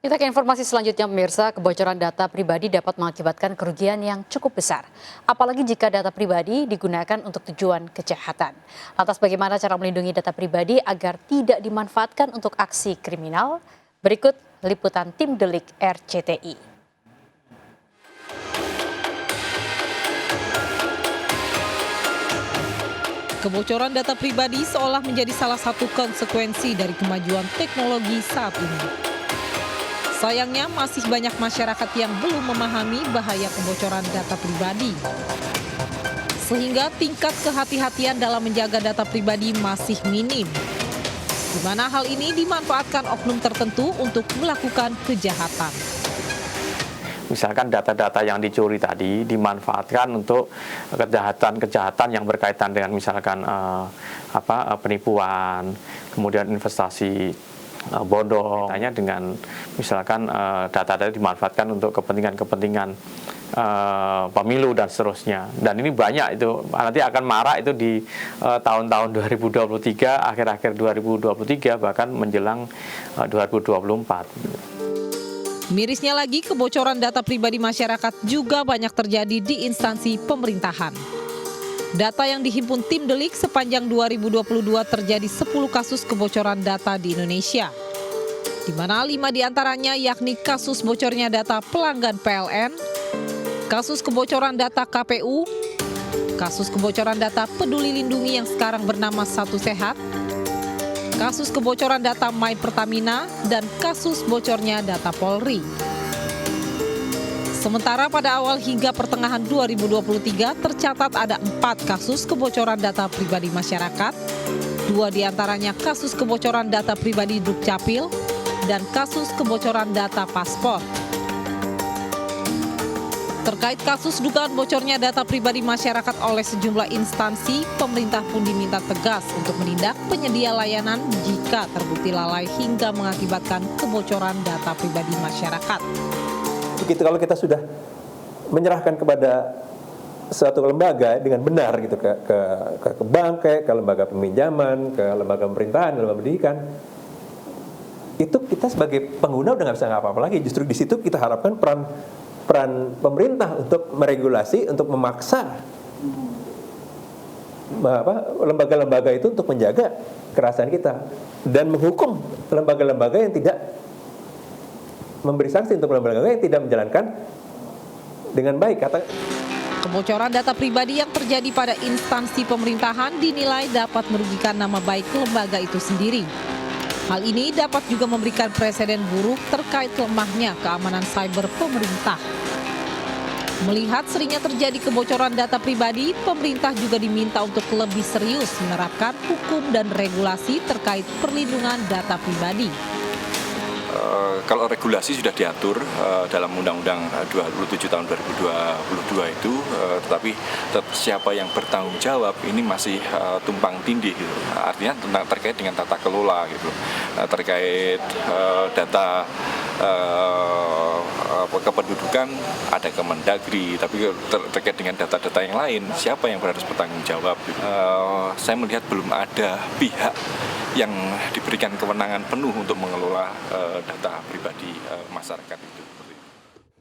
Kita ke informasi selanjutnya, pemirsa. Kebocoran data pribadi dapat mengakibatkan kerugian yang cukup besar, apalagi jika data pribadi digunakan untuk tujuan kejahatan. Lantas bagaimana cara melindungi data pribadi agar tidak dimanfaatkan untuk aksi kriminal? Berikut liputan tim Delik RCTI. Kebocoran data pribadi seolah menjadi salah satu konsekuensi dari kemajuan teknologi saat ini. Sayangnya masih banyak masyarakat yang belum memahami bahaya kebocoran data pribadi. Sehingga tingkat kehati-hatian dalam menjaga data pribadi masih minim. Di mana hal ini dimanfaatkan oknum tertentu untuk melakukan kejahatan. Misalkan data-data yang dicuri tadi dimanfaatkan untuk kejahatan-kejahatan yang berkaitan dengan misalkan penipuan, kemudian investasi bodong, hanya dengan misalkan data-data dimanfaatkan untuk kepentingan-kepentingan pemilu dan seterusnya. Dan ini banyak itu, nanti akan marak itu di tahun-tahun 2023, akhir-akhir 2023, bahkan menjelang 2024. Mirisnya lagi, kebocoran data pribadi masyarakat juga banyak terjadi di instansi pemerintahan. Data yang dihimpun tim Delik sepanjang 2022 terjadi 10 kasus kebocoran data di Indonesia. Di mana 5 diantaranya yakni kasus bocornya data pelanggan PLN, kasus kebocoran data KPU, kasus kebocoran data Peduli Lindungi yang sekarang bernama Satu Sehat, kasus kebocoran data My Pertamina, dan kasus bocornya data Polri. Sementara pada awal hingga pertengahan 2023 tercatat ada 4 kasus kebocoran data pribadi masyarakat, 2 diantaranya kasus kebocoran data pribadi Dukcapil, dan kasus kebocoran data paspor. Terkait kasus dugaan bocornya data pribadi masyarakat oleh sejumlah instansi, pemerintah pun diminta tegas untuk menindak penyedia layanan jika terbukti lalai hingga mengakibatkan kebocoran data pribadi masyarakat. Begitu kalau kita sudah menyerahkan kepada suatu lembaga dengan benar gitu ke bank, ke lembaga peminjaman, ke lembaga pemerintahan, lembaga pendidikan, itu kita sebagai pengguna udah nggak bisa ngapa-apa lagi. Justru di situ kita harapkan peran pemerintah untuk meregulasi, untuk memaksa lembaga-lembaga itu untuk menjaga kerahasiaan kita dan menghukum lembaga-lembaga yang tidak memberi sanksi untuk lembaga yang tidak menjalankan dengan baik. Kebocoran data pribadi yang terjadi pada instansi pemerintahan dinilai dapat merugikan nama baik lembaga itu sendiri. Hal ini dapat juga memberikan presiden buruk terkait lemahnya keamanan cyber pemerintah. Melihat seringnya terjadi kebocoran data pribadi, pemerintah juga diminta untuk lebih serius menerapkan hukum dan regulasi terkait perlindungan data pribadi. Kalau regulasi sudah diatur dalam Undang-Undang 27 tahun 2022 itu, tetapi siapa yang bertanggung jawab ini masih tumpang tindih gitu. Artinya terkait dengan tata kelola gitu, terkait data kependudukan ada Kemendagri, tapi terkait dengan data-data yang lain siapa yang harus bertanggung jawab gitu. Saya melihat belum ada pihak yang diberikan kewenangan penuh untuk mengelola data pribadi masyarakat itu.